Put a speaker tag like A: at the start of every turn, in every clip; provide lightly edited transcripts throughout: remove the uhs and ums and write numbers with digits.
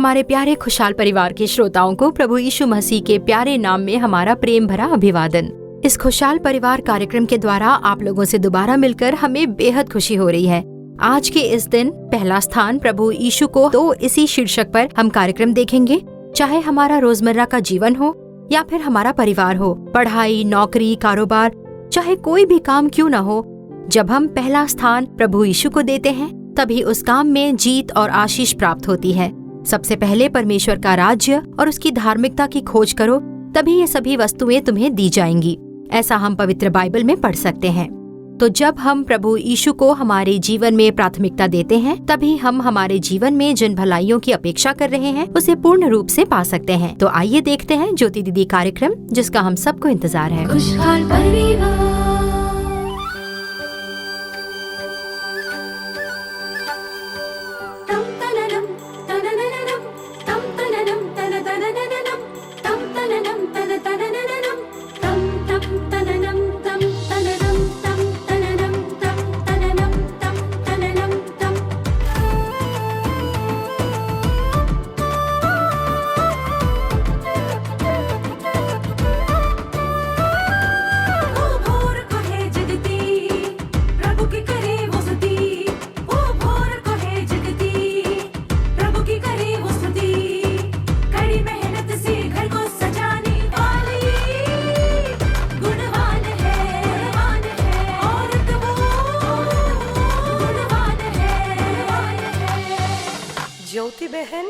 A: हमारे प्यारे खुशहाल परिवार के श्रोताओं को प्रभु यीशु मसीह के प्यारे नाम में हमारा प्रेम भरा अभिवादन। इस खुशहाल परिवार कार्यक्रम के द्वारा आप लोगों से दोबारा मिलकर हमें बेहद खुशी हो रही है। आज के इस दिन पहला स्थान प्रभु यीशु को, तो इसी शीर्षक पर हम कार्यक्रम देखेंगे। चाहे हमारा रोजमर्रा का जीवन हो या फिर हमारा परिवार हो, पढ़ाई, नौकरी, कारोबार, चाहे कोई भी काम क्यों न हो, जब हम पहला स्थान प्रभु यीशु को देते हैं तभी उस काम में जीत और आशीष प्राप्त होती है। सबसे पहले परमेश्वर का राज्य और उसकी धार्मिकता की खोज करो, तभी ये सभी वस्तुएं तुम्हें दी जाएंगी। ऐसा हम पवित्र बाइबल में पढ़ सकते हैं। तो जब हम प्रभु यीशु को हमारे जीवन में प्राथमिकता देते हैं, तभी हम हमारे जीवन में जिन भलाइयों की अपेक्षा कर रहे हैं उसे पूर्ण रूप से पा सकते हैं। तो आइए देखते हैं ज्योति दीदी कार्यक्रम, जिसका हम सबको इंतजार है।
B: खुशहाल परिवार। ज्योति बहन,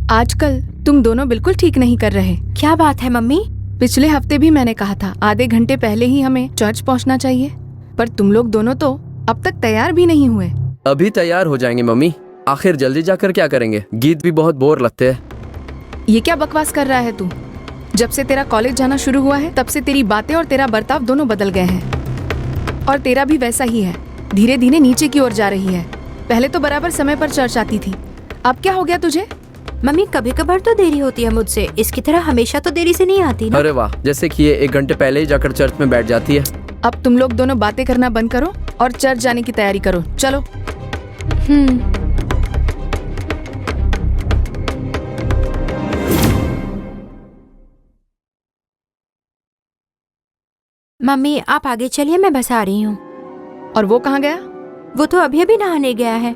C: आजकल तुम दोनों बिल्कुल ठीक नहीं कर रहे।
A: क्या बात है मम्मी?
C: पिछले हफ्ते भी मैंने कहा था आधे घंटे पहले ही हमें चर्च पहुंचना चाहिए, पर तुम लोग दोनों तो अब तक तैयार भी नहीं हुए।
D: अभी तैयार हो जाएंगे मम्मी, आखिर जल्दी जाकर क्या करेंगे? गीत भी बहुत बोर लगते हैं।
C: ये क्या बकवास कर रहा है तू? जब से तेरा कॉलेज जाना शुरू हुआ है तब से तेरी बातें और तेरा बर्ताव दोनों बदल गए हैं, और तेरा भी वैसा ही है, धीरे धीरे नीचे की ओर जा रही है। पहले तो बराबर समय पर चर्च आती थी, अब क्या हो गया तुझे?
A: मम्मी, कभी कभार तो देरी होती है मुझसे, इसकी तरह हमेशा तो देरी से नहीं आती ना।
D: अरे वाह, जैसे कि ये 1 घंटे पहले ही जाकर चर्च में बैठ जाती है।
C: अब तुम लोग दोनों बातें करना बंद करो और चर्च जाने की तैयारी करो। चलो।
A: मम्मी, आप आगे चलिए, मैं बस आ रही हूँ।
C: और वो कहाँ गया?
A: वो तो अभी अभी नहाने गया है।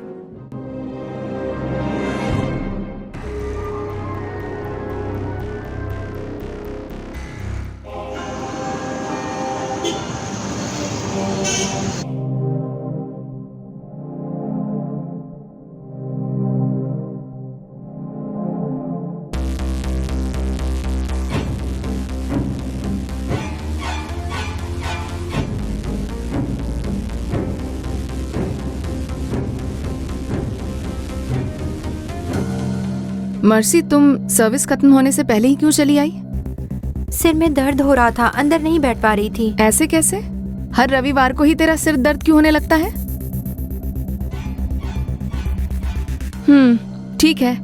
C: मर्सी, तुम सर्विस खत्म होने से पहले ही क्यों चली आई?
A: सिर में दर्द हो रहा था, अंदर नहीं बैठ पा रही थी।
C: ऐसे कैसे? हर रविवार को ही तेरा सिर दर्द क्यों होने लगता है? ठीक है,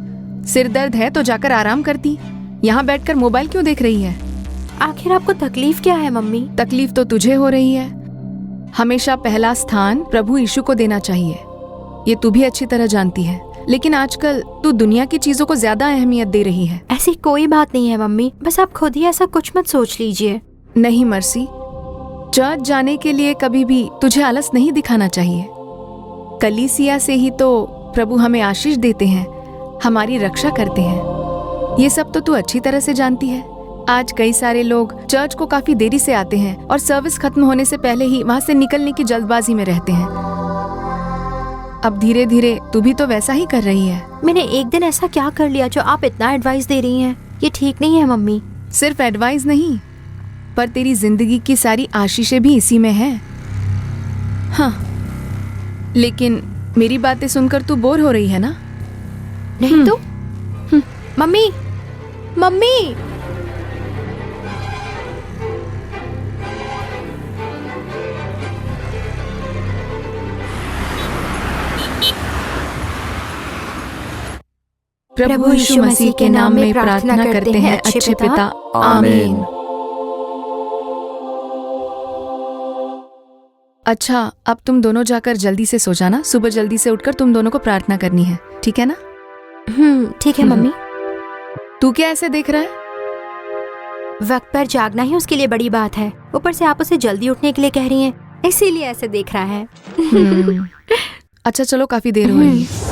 C: सिर दर्द है तो जाकर आराम करती। यहाँ बैठकर मोबाइल क्यों देख रही है?
A: आखिर आपको तकलीफ क्या है मम्मी?
C: तकलीफ तो तुझे हो रही है। हमेशा पहला स्थान प्रभु यीशु को देना चाहिए, ये तू भी अच्छी तरह जानती है, लेकिन आजकल तू दुनिया की चीजों को ज्यादा अहमियत दे रही है।
A: ऐसी कोई बात नहीं है मम्मी, बस आप खुद ही ऐसा कुछ मत सोच लीजिए।
C: नहीं मर्सी, चर्च जाने के लिए कभी भी तुझे आलस नहीं दिखाना चाहिए। कलीसिया से ही तो प्रभु हमें आशीष देते हैं, हमारी रक्षा करते हैं। ये सब तो तू अच्छी तरह से जानती है। आज कई सारे लोग चर्च को काफी देरी से आते हैं और सर्विस खत्म होने से पहले ही वहाँ से निकलने की जल्दबाजी में रहते हैं। अब धीरे धीरे तू भी तो वैसा ही कर रही है।
A: मैंने एक दिन ऐसा क्या कर लिया जो आप इतना एडवाइस दे रही हैं? ये ठीक नहीं है मम्मी।
C: सिर्फ एडवाइस नहीं, पर तेरी जिंदगी की सारी आशीषें भी इसी में है। हाँ, लेकिन मेरी बातें सुनकर तू बोर हो रही है ना?
A: नहीं तो मम्मी, मम्मी,
C: प्रभु यीशु मसीह के नाम में प्रार्थना करते हैं अच्छे पिता, आमीन। अच्छा, अब तुम दोनों जाकर जल्दी से सो जाना। सुबह जल्दी से उठकर तुम दोनों को प्रार्थना करनी है, ठीक है ना?
A: ठीक है मम्मी।
C: तू क्या ऐसे देख रहा है?
A: वक्त पर जागना ही उसके लिए बड़ी बात है, ऊपर से आप उसे जल्दी उठने के लिए कह रही हैं, इसीलिए ऐसे देख रहा है।
C: अच्छा चलो, काफी देर हो रही है।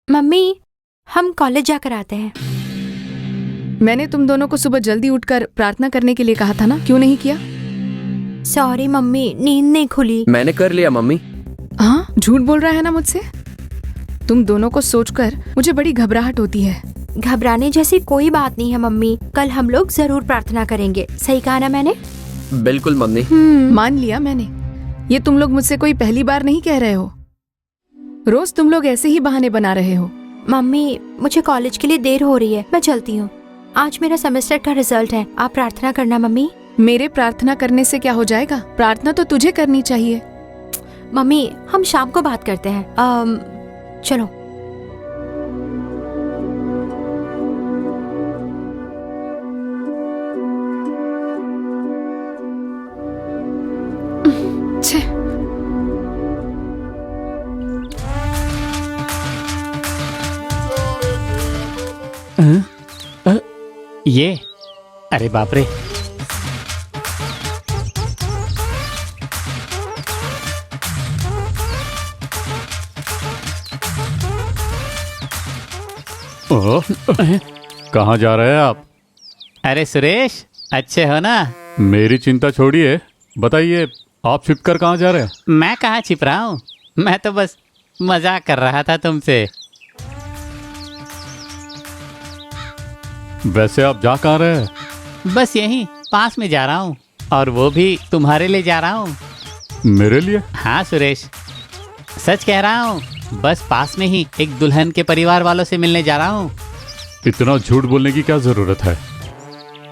A: मम्मी, हम कॉलेज जाकर आते हैं।
C: मैंने तुम दोनों को सुबह जल्दी उठकर प्रार्थना करने के लिए कहा था ना, क्यों नहीं किया?
A: सॉरी मम्मी, नींद नहीं खुली।
D: मैंने कर लिया मम्मी।
C: हाँ, झूठ बोल रहा है ना मुझसे? तुम दोनों को सोचकर मुझे बड़ी घबराहट होती है।
A: घबराने जैसी कोई बात नहीं है मम्मी, कल हम लोग जरूर प्रार्थना करेंगे। सही कहा ना मैंने?
D: बिल्कुल मम्मी।
C: मान लिया मैंने। ये तुम लोग मुझसे कोई पहली बार नहीं कह रहे हो। रोज तुम लोग ऐसे ही बहाने बना रहे हो।
A: मम्मी, मुझे कॉलेज के लिए देर हो रही है, मैं चलती हूँ। आज मेरा सेमेस्टर का रिजल्ट है, आप प्रार्थना करना मम्मी।
C: मेरे प्रार्थना करने से क्या हो जाएगा? प्रार्थना तो तुझे करनी चाहिए।
A: मम्मी, हम शाम को बात करते हैं। चलो।
B: ये अरे बाप रे,
E: ओह, कहाँ जा रहे हैं आप?
B: अरे सुरेश, अच्छे हो ना?
E: मेरी चिंता छोड़िए, बताइए आप छिप कर कहाँ जा रहे हैं?
B: मैं कहाँ छिप रहा हूँ, मैं तो बस मजाक कर रहा था तुमसे।
E: वैसे आप जा कहाँ रहे हैं?
B: बस यहीं पास में जा रहा हूँ, और वो भी तुम्हारे लिए जा रहा हूँ।
E: मेरे लिए?
B: हाँ सुरेश, सच कह रहा हूँ, बस पास में ही एक दुल्हन के परिवार वालों से मिलने जा रहा हूँ।
E: इतना झूठ बोलने की क्या जरूरत है?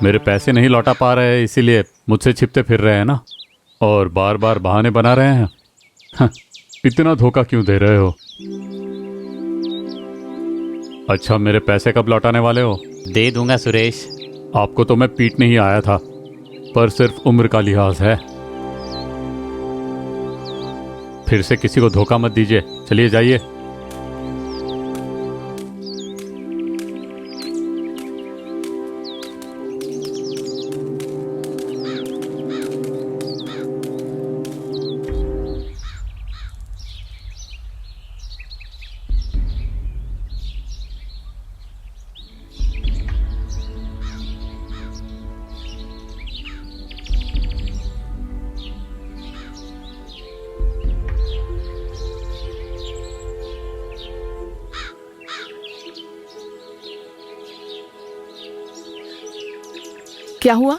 E: मेरे पैसे नहीं लौटा पा रहे हैं, इसीलिए मुझसे छिपते फिर रहे हैं ना, और बार बार बहाने बना रहे हैं। हाँ, इतना धोखा क्यों दे रहे हो? अच्छा, मेरे पैसे कब लौटाने वाले हो?
B: दे दूंगा सुरेश।
E: आपको तो मैं पीटने ही आया था, पर सिर्फ उम्र का लिहाज है। फिर से किसी को धोखा मत दीजिए। चलिए जाइए।
C: क्या हुआ?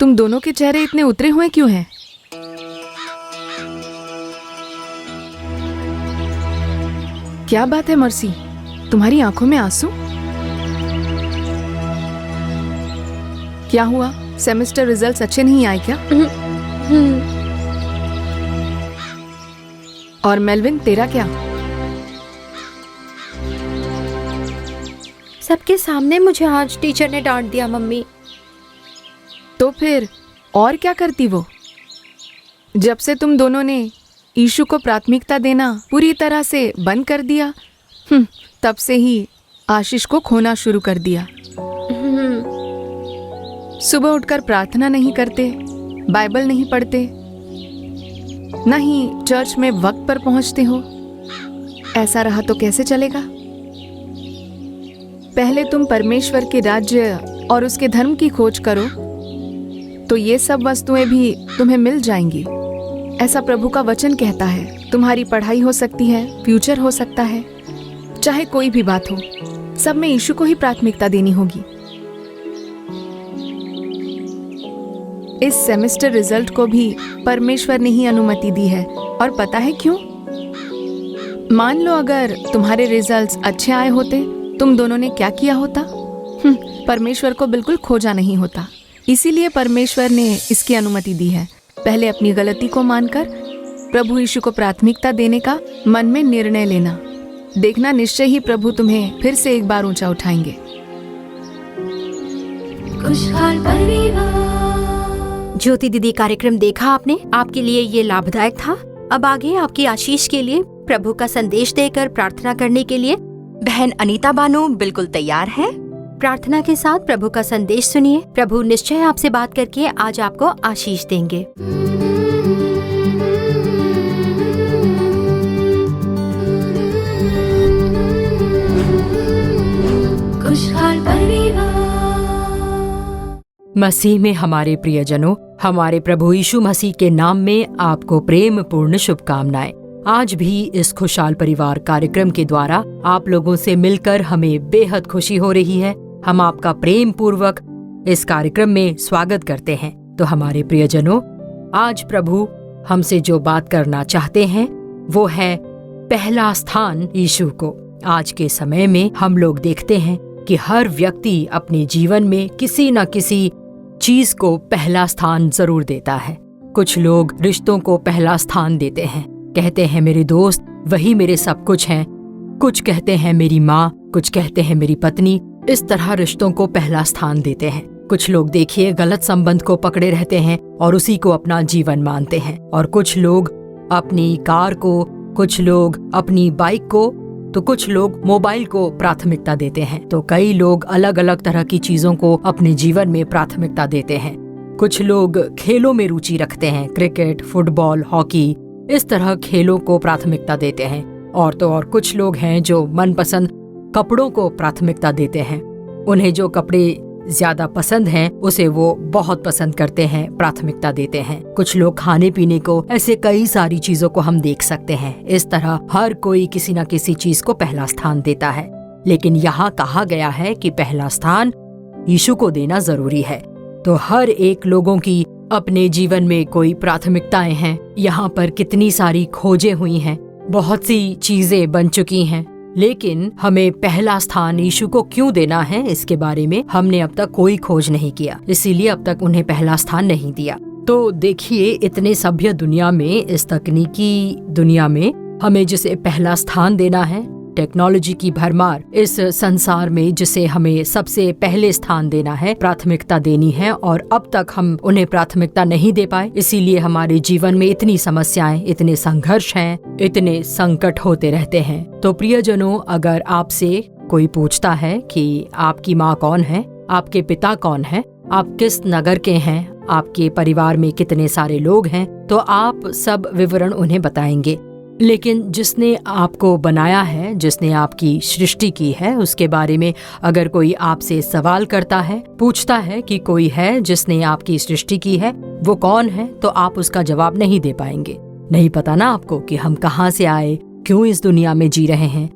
C: तुम दोनों के चेहरे इतने उतरे हुए क्यों हैं? क्या बात है मर्सी, तुम्हारी आंखों में आंसू? क्या हुआ? सेमेस्टर रिजल्ट्स अच्छे नहीं आए क्या? और मेलविन, तेरा क्या?
A: सबके सामने मुझे आज टीचर ने डांट दिया मम्मी।
C: तो फिर और क्या करती वो? जब से तुम दोनों ने यीशु को प्राथमिकता देना पूरी तरह से बंद कर दिया, तब से ही आशीष को खोना शुरू कर दिया। सुबह उठकर प्रार्थना नहीं करते, बाइबल नहीं पढ़ते, न ही चर्च में वक्त पर पहुंचते हो। ऐसा रहा तो कैसे चलेगा? पहले तुम परमेश्वर के राज्य और उसके धर्म की खोज करो, तो ये सब वस्तुएं भी तुम्हें मिल जाएंगी। ऐसा प्रभु का वचन कहता है। तुम्हारी पढ़ाई हो सकती है, फ्यूचर हो सकता है, चाहे कोई भी बात हो, सब में यीशु को ही प्राथमिकता देनी होगी। इस सेमेस्टर रिजल्ट को भी परमेश्वर ने ही अनुमति दी है, और पता है क्यों? मान लो अगर तुम्हारे रिजल्ट्स अच्छे आए होते, तुम दोनों ने क्या किया होता? परमेश्वर को बिल्कुल खोजा नहीं होता। इसीलिए परमेश्वर ने इसकी अनुमति दी है। पहले अपनी गलती को मानकर प्रभु यीशु को प्राथमिकता देने का मन में निर्णय लेना। देखना, निश्चय ही प्रभु तुम्हें फिर से एक बार ऊंचा उठाएंगे।
A: खुशहाल परिवार। ज्योति दीदी, कार्यक्रम देखा आपने? आपके लिए ये लाभदायक था। अब आगे आपकी आशीष के लिए प्रभु का संदेश देकर प्रार्थना करने के लिए बहन अनीता बानो बिल्कुल तैयार है। प्रार्थना के साथ प्रभु का संदेश सुनिए। प्रभु निश्चय आपसे बात करके आज आपको आशीष देंगे। खुशहाल परिवार। मसीह में हमारे प्रियजनों, हमारे प्रभु यीशु मसीह के नाम में आपको प्रेम पूर्ण शुभकामनाएं। आज भी इस खुशहाल परिवार कार्यक्रम के द्वारा आप लोगों से मिलकर हमें बेहद खुशी हो रही है। हम आपका प्रेम पूर्वक इस कार्यक्रम में स्वागत करते हैं। तो हमारे प्रियजनों, आज प्रभु हमसे जो बात करना चाहते हैं वो है पहला स्थान यीशु को। आज के समय में हम लोग देखते हैं कि हर व्यक्ति अपने जीवन में किसी न किसी चीज को पहला स्थान जरूर देता है। कुछ लोग रिश्तों को पहला स्थान देते हैं, कहते हैं मेरे दोस्त वही मेरे सब कुछ हैं। कुछ कहते हैं मेरी माँ, कुछ कहते हैं मेरी पत्नी। इस तरह रिश्तों को पहला स्थान देते हैं। कुछ लोग देखिए गलत संबंध को पकड़े रहते हैं और उसी को अपना जीवन मानते हैं। और कुछ लोग अपनी कार को, कुछ लोग अपनी बाइक को, तो कुछ लोग मोबाइल को प्राथमिकता देते हैं। तो कई लोग अलग अलग तरह की चीजों को अपने जीवन में प्राथमिकता देते हैं। कुछ लोग खेलों में रुचि रखते हैं, क्रिकेट, फुटबॉल, हॉकी, इस तरह खेलों को प्राथमिकता देते हैं। और तो और कुछ लोग हैं जो मनपसंद कपड़ों को प्राथमिकता देते हैं। उन्हें जो कपड़े ज्यादा पसंद हैं उसे वो बहुत पसंद करते हैं, प्राथमिकता देते हैं। कुछ लोग खाने पीने को, ऐसे कई सारी चीजों को हम देख सकते हैं। इस तरह हर कोई किसी न किसी चीज को पहला स्थान देता है। लेकिन यहाँ कहा गया है कि पहला स्थान यीशु को देना जरूरी है। तो हर एक लोगों की अपने जीवन में कोई प्राथमिकताएं हैं। यहाँ पर कितनी सारी खोजें हुई हैं, बहुत सी चीजें बन चुकी हैं, लेकिन हमें पहला स्थान यीशु को क्यों देना है, इसके बारे में हमने अब तक कोई खोज नहीं किया। इसीलिए अब तक उन्हें पहला स्थान नहीं दिया। तो देखिए, इतने सभ्य दुनिया में, इस तकनीकी दुनिया में हमें जिसे पहला स्थान देना है, टेक्नोलॉजी की भरमार इस संसार में जिसे हमें सबसे पहले स्थान देना है, प्राथमिकता देनी है, और अब तक हम उन्हें प्राथमिकता नहीं दे पाए। इसीलिए हमारे जीवन में इतनी समस्याएं, इतने संघर्ष हैं, इतने संकट होते रहते हैं। तो प्रियजनों, अगर आपसे कोई पूछता है कि आपकी माँ कौन है, आपके पिता कौन है, आप किस नगर के हैं, आपके परिवार में कितने सारे लोग हैं, तो आप सब विवरण उन्हें बताएंगे। लेकिन जिसने आपको बनाया है, जिसने आपकी सृष्टि की है, उसके बारे में अगर कोई आपसे सवाल करता है, पूछता है कि कोई है जिसने आपकी सृष्टि की है, वो कौन है, तो आप उसका जवाब नहीं दे पाएंगे। नहीं पता ना आपको कि हम कहाँ से आए, क्यों इस दुनिया में जी रहे हैं,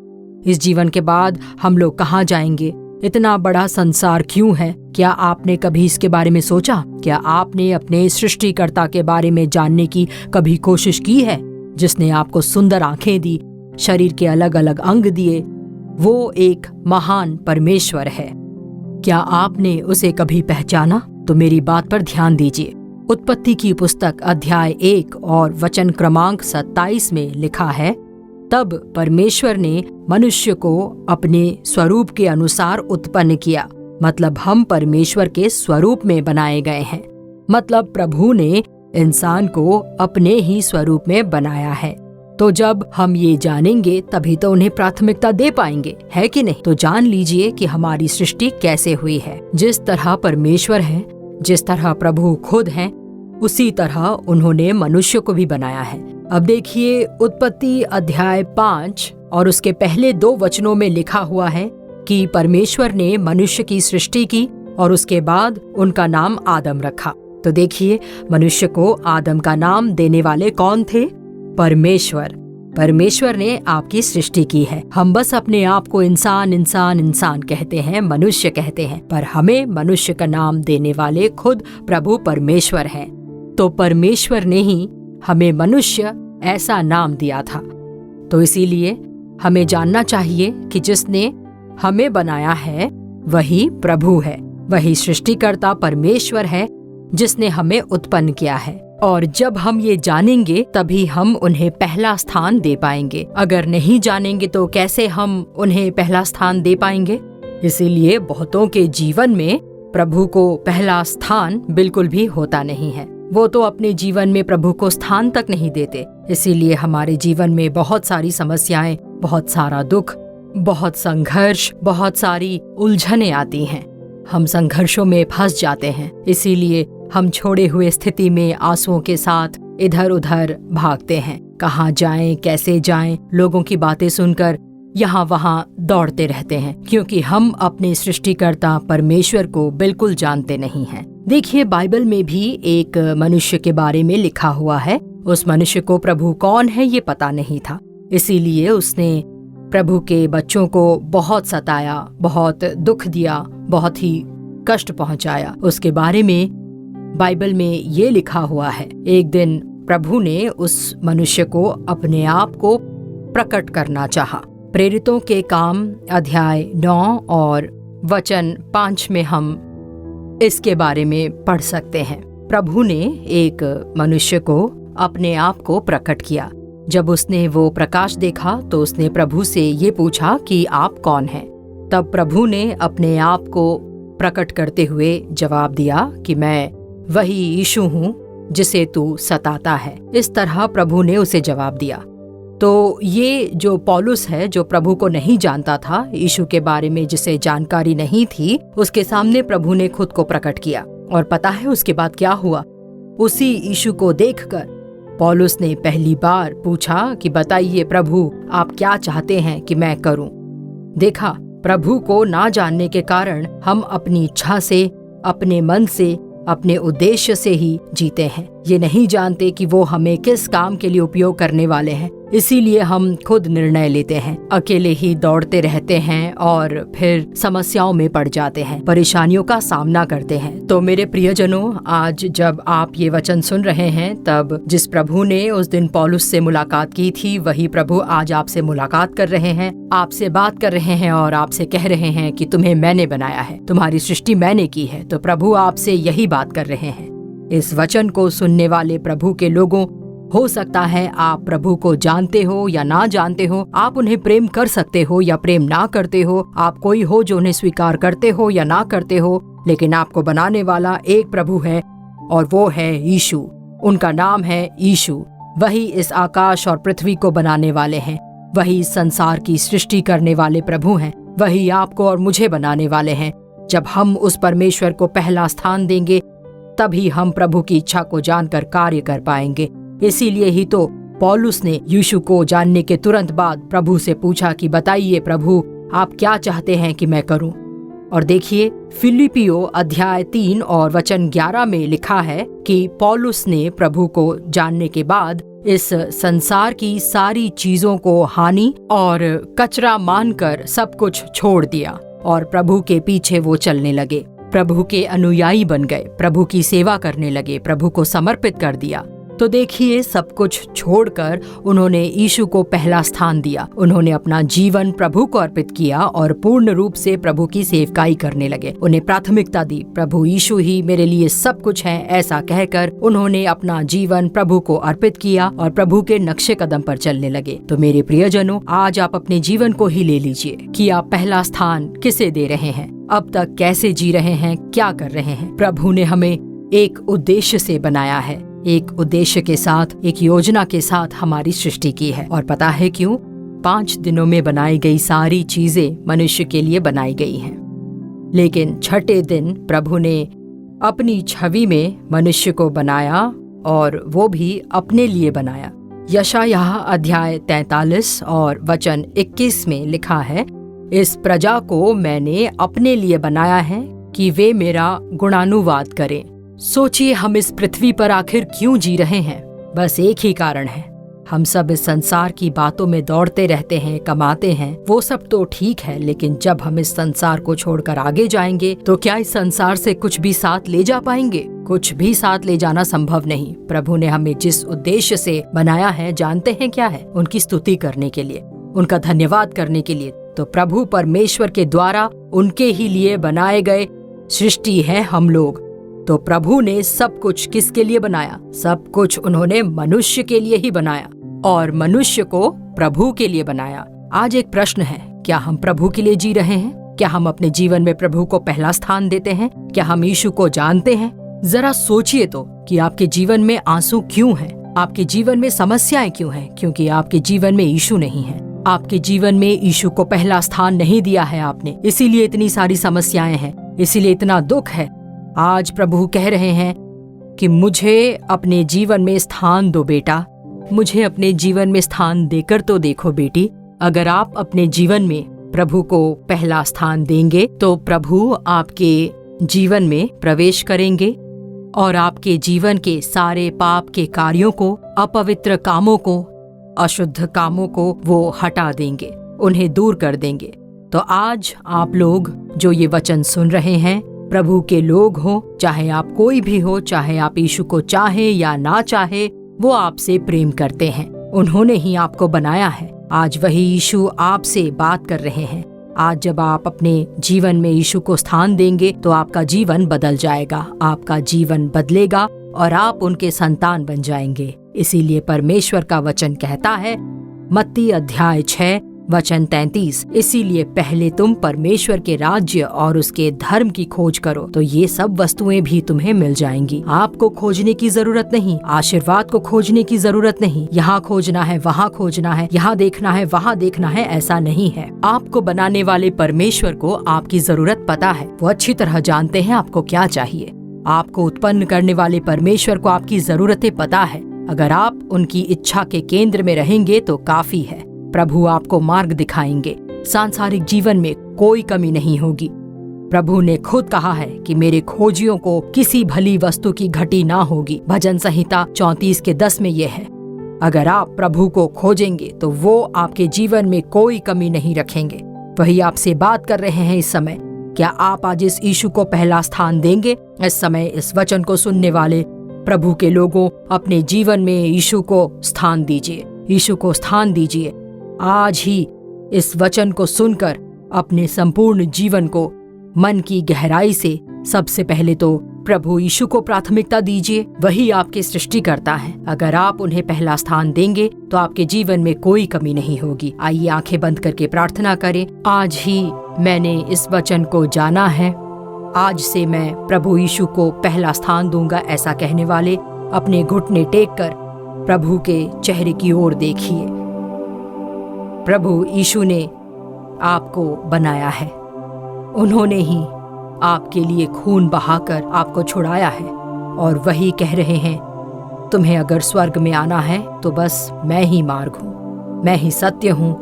A: इस जीवन के बाद हम लोग कहाँ जाएंगे, इतना बड़ा संसार क्यों है? क्या आपने कभी इसके बारे में सोचा? क्या आपने अपने सृष्टिकर्ता के बारे में जानने की कभी कोशिश की है, जिसने आपको सुंदर आंखें दी, शरीर के अलग अलग अंग दिए? वो एक महान परमेश्वर है। क्या आपने उसे कभी पहचाना? तो मेरी बात पर ध्यान दीजिए। उत्पत्ति की पुस्तक अध्याय 1 और वचन क्रमांक 27 में लिखा है, तब परमेश्वर ने मनुष्य को अपने स्वरूप के अनुसार उत्पन्न किया। मतलब हम परमेश्वर के स्वरूप में बनाए गए हैं। मतलब प्रभु ने इंसान को अपने ही स्वरूप में बनाया है। तो जब हम ये जानेंगे तभी तो उन्हें प्राथमिकता दे पाएंगे, है कि नहीं? तो जान लीजिए कि हमारी सृष्टि कैसे हुई है। जिस तरह परमेश्वर है, जिस तरह प्रभु खुद हैं, उसी तरह उन्होंने मनुष्य को भी बनाया है। अब देखिए, उत्पत्ति अध्याय 5 और उसके पहले 2 वचनों में लिखा हुआ है कि परमेश्वर ने मनुष्य की सृष्टि की और उसके बाद उनका नाम आदम रखा। तो देखिए, मनुष्य को आदम का नाम देने वाले कौन थे? परमेश्वर। परमेश्वर ने आपकी सृष्टि की है। हम बस अपने आप को इंसान इंसान इंसान कहते हैं, मनुष्य कहते हैं, पर हमें मनुष्य का नाम देने वाले खुद प्रभु परमेश्वर हैं। तो परमेश्वर ने ही हमें मनुष्य ऐसा नाम दिया था। तो इसीलिए हमें जानना चाहिए कि जिसने हमें बनाया है वही प्रभु है, वही सृष्टिकर्ता परमेश्वर है जिसने हमें उत्पन्न किया है। और जब हम ये जानेंगे तभी हम उन्हें पहला स्थान दे पाएंगे। अगर नहीं जानेंगे तो कैसे हम उन्हें पहला स्थान दे पाएंगे? इसीलिए बहुतों के जीवन में प्रभु को पहला स्थान बिल्कुल भी होता नहीं है। वो तो अपने जीवन में प्रभु को स्थान तक नहीं देते। इसीलिए हमारे जीवन में बहुत सारी समस्याएं, बहुत सारा दुख, बहुत संघर्ष, बहुत सारी उलझनें आती हैं। हम संघर्षों में फंस जाते हैं। इसीलिए हम छोड़े हुए स्थिति में आंसुओं के साथ इधर उधर भागते हैं। कहाँ जाएं, कैसे जाएं, लोगों की बातें सुनकर यहाँ वहाँ दौड़ते रहते हैं, क्योंकि हम अपने सृष्टिकर्ता परमेश्वर को बिल्कुल जानते नहीं हैं। देखिए, बाइबल में भी एक मनुष्य के बारे में लिखा हुआ है। उस मनुष्य को प्रभु कौन है ये पता नहीं था। इसीलिए उसने प्रभु के बच्चों को बहुत सताया, बहुत दुख दिया, बहुत ही कष्ट पहुंचाया। उसके बारे में बाइबल में ये लिखा हुआ है, एक दिन प्रभु ने उस मनुष्य को अपने आप को प्रकट करना चाहा। प्रेरितों के काम अध्याय 9 और वचन 5 में हम इसके बारे में पढ़ सकते हैं। प्रभु ने एक मनुष्य को अपने आप को प्रकट किया। जब उसने वो प्रकाश देखा तो उसने प्रभु से ये पूछा कि आप कौन हैं? तब प्रभु ने अपने आप को प्रकट करते हुए जवाब दिया कि मैं वही यीशु हूँ जिसे तू सताता है। इस तरह प्रभु ने उसे जवाब दिया। तो ये जो पौलुस है, जो प्रभु को नहीं जानता था, यीशु के बारे में जिसे जानकारी नहीं थी, उसके सामने प्रभु ने खुद को प्रकट किया। और पता है उसके बाद क्या हुआ? उसी यीशु को देखकर पौलुस ने पहली बार पूछा कि बताइए प्रभु, आप क्या चाहते हैं कि मैं करूं? देखा, प्रभु को ना जानने के कारण हम अपनी इच्छा से, अपने मन से, अपने उद्देश्य से ही जीते हैं। ये नहीं जानते कि वो हमें किस काम के लिए उपयोग करने वाले हैं। इसीलिए हम खुद निर्णय लेते हैं, अकेले ही दौड़ते रहते हैं और फिर समस्याओं में पड़ जाते हैं, परेशानियों का सामना करते हैं। तो मेरे प्रियजनों, आज जब आप ये वचन सुन रहे हैं, तब जिस प्रभु ने उस दिन पौलुस से मुलाकात की थी, वही प्रभु आज आपसे मुलाकात कर रहे हैं, आपसे बात कर रहे हैं और आपसे कह रहे हैं कि तुम्हें मैंने बनाया है, तुम्हारी सृष्टि मैंने की है। तो प्रभु आपसे यही बात कर रहे हैं। इस वचन को सुनने वाले प्रभु के लोगों, हो सकता है आप प्रभु को जानते हो या ना जानते हो, आप उन्हें प्रेम कर सकते हो या प्रेम ना करते हो, आप कोई हो जो उन्हें स्वीकार करते हो या ना करते हो, लेकिन आपको बनाने वाला एक प्रभु है और वो है यीशु। उनका नाम है यीशु। वही इस आकाश और पृथ्वी को बनाने वाले हैं, वही संसार की सृष्टि करने वाले प्रभु हैं, वही आपको और मुझे बनाने वाले हैं। जब हम उस परमेश्वर को पहला स्थान देंगे तभी हम प्रभु की इच्छा को जानकर कार्य कर पाएंगे। इसीलिए ही तो पौलुस ने यीशु को जानने के तुरंत बाद प्रभु से पूछा कि बताइए प्रभु, आप क्या चाहते हैं कि मैं करूं? और देखिए, फिलिपियो अध्याय 3 और वचन 11 में लिखा है कि पौलुस ने प्रभु को जानने के बाद इस संसार की सारी चीजों को हानि और कचरा मानकर सब कुछ छोड़ दिया। और प्रभु के पीछे वो चलने लगे, प्रभु के अनुयायी बन गए, प्रभु की सेवा करने लगे, प्रभु को समर्पित कर दिया। तो देखिए, सब कुछ छोड़कर उन्होंने यीशु को पहला स्थान दिया। उन्होंने अपना जीवन प्रभु को अर्पित किया और पूर्ण रूप से प्रभु की सेवकाई करने लगे। उन्हें प्राथमिकता दी, प्रभु यीशु ही मेरे लिए सब कुछ है, ऐसा कहकर उन्होंने अपना जीवन प्रभु को अर्पित किया और प्रभु के नक्शे कदम पर चलने लगे। तो मेरे प्रियजनों, आज आप अपने जीवन को ही ले लीजिए कि आप पहला स्थान किसे दे रहे हैं, अब तक कैसे जी रहे हैं, क्या कर रहे हैं। प्रभु ने हमें एक उद्देश्य से बनाया है, एक उद्देश्य के साथ, एक योजना के साथ हमारी सृष्टि की है। और पता है क्यों? 5 दिनों में बनाई गई सारी चीजें मनुष्य के लिए बनाई गई हैं, लेकिन छठे दिन प्रभु ने अपनी छवि में मनुष्य को बनाया और वो भी अपने लिए बनाया। यशायाह अध्याय 43 और वचन 21 में लिखा है, इस प्रजा को मैंने अपने लिए बनाया है कि वे मेरा गुणानुवाद करें। सोचिए, हम इस पृथ्वी पर आखिर क्यों जी रहे हैं? बस एक ही कारण है, हम सब इस संसार की बातों में दौड़ते रहते हैं, कमाते हैं, वो सब तो ठीक है, लेकिन जब हम इस संसार को छोड़कर आगे जाएंगे तो क्या इस संसार से कुछ भी साथ ले जा पाएंगे? कुछ भी साथ ले जाना संभव नहीं। प्रभु ने हमें जिस उद्देश्य से बनाया है, जानते हैं क्या है? उनकी स्तुति करने के लिए, उनका धन्यवाद करने के लिए। तो प्रभु परमेश्वर के द्वारा उनके ही लिए बनाए गए सृष्टि है हम लोग। तो प्रभु ने सब कुछ किसके लिए बनाया? सब कुछ उन्होंने मनुष्य के लिए ही बनाया और मनुष्य को प्रभु के लिए बनाया। आज एक प्रश्न है, क्या हम प्रभु के लिए जी रहे हैं? क्या हम अपने जीवन में प्रभु को पहला स्थान देते हैं? क्या हम यीशु को जानते हैं? जरा सोचिए तो कि आपके जीवन में आंसू क्यों हैं? आपके जीवन में समस्याएं क्यों हैं? क्योंकि आपके जीवन में यीशु नहीं है। आपके जीवन में यीशु को पहला स्थान नहीं दिया है आपने, इसीलिए इतनी सारी समस्याएं हैं, इसीलिए इतना दुख है। आज प्रभु कह रहे हैं कि मुझे अपने जीवन में स्थान दो बेटा, मुझे अपने जीवन में स्थान देकर तो देखो बेटी। अगर आप अपने जीवन में प्रभु को पहला स्थान देंगे तो प्रभु आपके जीवन में प्रवेश करेंगे और आपके जीवन के सारे पाप के कार्यों को, अपवित्र कामों को, अशुद्ध कामों को वो हटा देंगे, उन्हें दूर कर देंगे। तो आज आप लोग जो ये वचन सुन रहे हैं, प्रभु के लोग हो, चाहे आप कोई भी हो, चाहे आप यीशु को चाहे या ना चाहे, वो आपसे प्रेम करते हैं। उन्होंने ही आपको बनाया है। आज वही यीशु आपसे बात कर रहे हैं। आज जब आप अपने जीवन में यीशु को स्थान देंगे तो आपका जीवन बदल जाएगा, आपका जीवन बदलेगा और आप उनके संतान बन जाएंगे। इसीलिए परमेश्वर का वचन कहता है, मत्ती अध्याय 6 वचन 33, इसीलिए पहले तुम परमेश्वर के राज्य और उसके धर्म की खोज करो तो ये सब वस्तुएं भी तुम्हें मिल जाएंगी। आपको खोजने की जरूरत नहीं, आशीर्वाद को खोजने की जरूरत नहीं, यहाँ खोजना है, वहाँ खोजना है, यहाँ देखना है, वहाँ देखना है, ऐसा नहीं है। आपको बनाने वाले परमेश्वर को आपकी जरूरत पता है, वो अच्छी तरह जानते हैं आपको क्या चाहिए। आपको उत्पन्न करने वाले परमेश्वर को आपकी जरूरतें पता है। अगर आप उनकी इच्छा के केंद्र में रहेंगे तो काफी है। प्रभु आपको मार्ग दिखाएंगे, सांसारिक जीवन में कोई कमी नहीं होगी। प्रभु ने खुद कहा है कि मेरे खोजियों को किसी भली वस्तु की घटी ना होगी। भजन संहिता 34:10 में ये है। अगर आप प्रभु को खोजेंगे तो वो आपके जीवन में कोई कमी नहीं रखेंगे। वही आपसे बात कर रहे हैं इस समय। क्या आप आज इस यीशु को पहला स्थान देंगे? इस समय इस वचन को सुनने वाले प्रभु के लोगों, अपने जीवन में यीशु को स्थान दीजिए, यीशु को स्थान दीजिए। आज ही इस वचन को सुनकर अपने संपूर्ण जीवन को मन की गहराई से सबसे पहले तो प्रभु यीशु को प्राथमिकता दीजिए। वही आपकी सृष्टि करता है। अगर आप उन्हें पहला स्थान देंगे तो आपके जीवन में कोई कमी नहीं होगी। आइए आंखें बंद करके प्रार्थना करें। आज ही मैंने इस वचन को जाना है, आज से मैं प्रभु यीशु को पहला स्थान दूंगा, ऐसा कहने वाले अपने घुटने टेक कर प्रभु के चेहरे की ओर देखिए। प्रभु यीशु ने आपको बनाया है, उन्होंने ही आपके लिए खून बहाकर आपको छुड़ाया है और वही कह रहे हैं, तुम्हें अगर स्वर्ग में आना है तो बस मैं ही मार्ग हूँ, मैं ही सत्य हूँ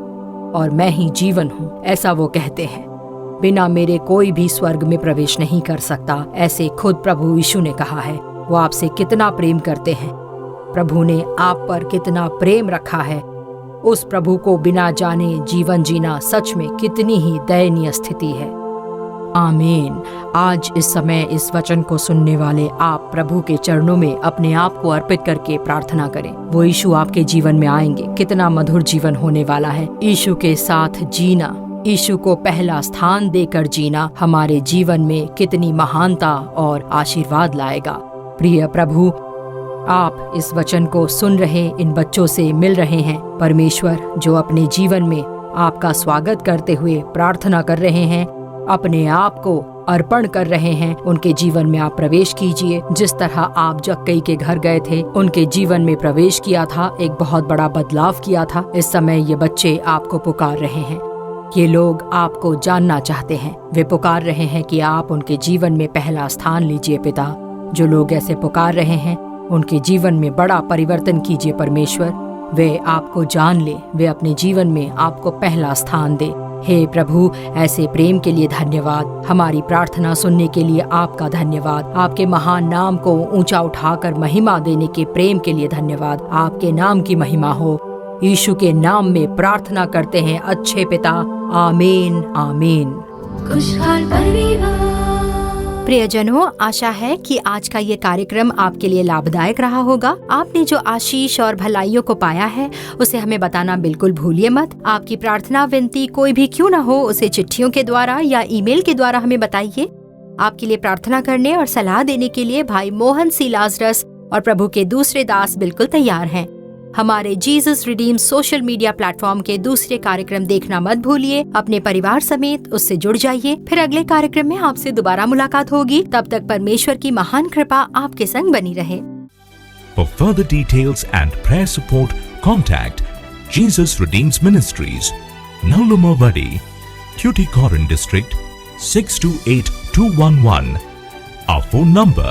A: और मैं ही जीवन हूँ, ऐसा वो कहते हैं। बिना मेरे कोई भी स्वर्ग में प्रवेश नहीं कर सकता, ऐसे खुद प्रभु यीशु ने कहा है। वो आपसे कितना प्रेम करते हैं, प्रभु ने आप पर कितना प्रेम रखा है। उस प्रभु को बिना जाने जीवन जीना सच में कितनी ही दयनीय स्थिति है। आमीन। आज इस समय इस वचन को सुनने वाले आप प्रभु के चरणों में अपने आप को अर्पित करके प्रार्थना करें। वो यीशु आपके जीवन में आएंगे। कितना मधुर जीवन होने वाला है। यीशु के साथ जीना, यीशु को पहला स्थान देकर जीना हमारे जीवन में कितनी महानता और आशीर्वाद लाएगा। प्रिय प्रभु, आप इस वचन को सुन रहे इन बच्चों से मिल रहे हैं। परमेश्वर, जो अपने जीवन में आपका स्वागत करते हुए प्रार्थना कर रहे हैं, अपने आप को अर्पण कर रहे हैं, उनके जीवन में आप प्रवेश कीजिए। जिस तरह आप जक्कई के घर गए थे, उनके जीवन में प्रवेश किया था, एक बहुत बड़ा बदलाव किया था। इस समय ये बच्चे आपको पुकार रहे हैं। ये लोग आपको जानना चाहते हैं। वे पुकार रहे हैं कि आप उनके जीवन में पहला स्थान लीजिए। पिता, जो लोग ऐसे पुकार रहे हैं, उनके जीवन में बड़ा परिवर्तन कीजिए। परमेश्वर, वे आपको जान ले, वे अपने जीवन में आपको पहला स्थान दे। हे प्रभु, ऐसे प्रेम के लिए धन्यवाद। हमारी प्रार्थना सुनने के लिए आपका धन्यवाद। आपके महान नाम को ऊंचा उठाकर महिमा देने के प्रेम के लिए धन्यवाद। आपके नाम की महिमा हो। यीशु के नाम में प्रार्थना करते हैं अच्छे पिता। आमीन, आमीन।
F: खुशहाल परिवार।
A: प्रियजनों, आशा है कि आज का ये कार्यक्रम आपके लिए लाभदायक रहा होगा। आपने जो आशीष और भलाइयों को पाया है, उसे हमें बताना बिल्कुल भूलिए मत। आपकी प्रार्थना विनती कोई भी क्यों न हो, उसे चिट्ठियों के द्वारा या ईमेल के द्वारा हमें बताइए। आपके लिए प्रार्थना करने और सलाह देने के लिए भाई मोहन सी लाजरस और प्रभु के दूसरे दास बिल्कुल तैयार हैं। हमारे Jesus redeem social media platform के दूसरे कार्यक्रम देखना मत भूलिए। अपने परिवार समेत उससे जुड़ जाइए। फिर अगले कार्यक्रम में आपसे दोबारा मुलाकात होगी। तब तक परमेश्वर की महान कृपा आपके संग बनी रहे।
G: For further details and prayer support, contact Jesus Redeems Ministries, Naulumavadi, Tuticorin District, 628211. Our phone number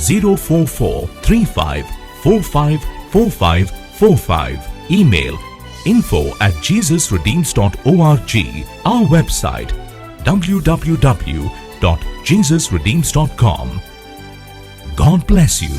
G: 04435454545. Email info@jesusredeems.org. Our website www.jesusredeems.com. God bless you.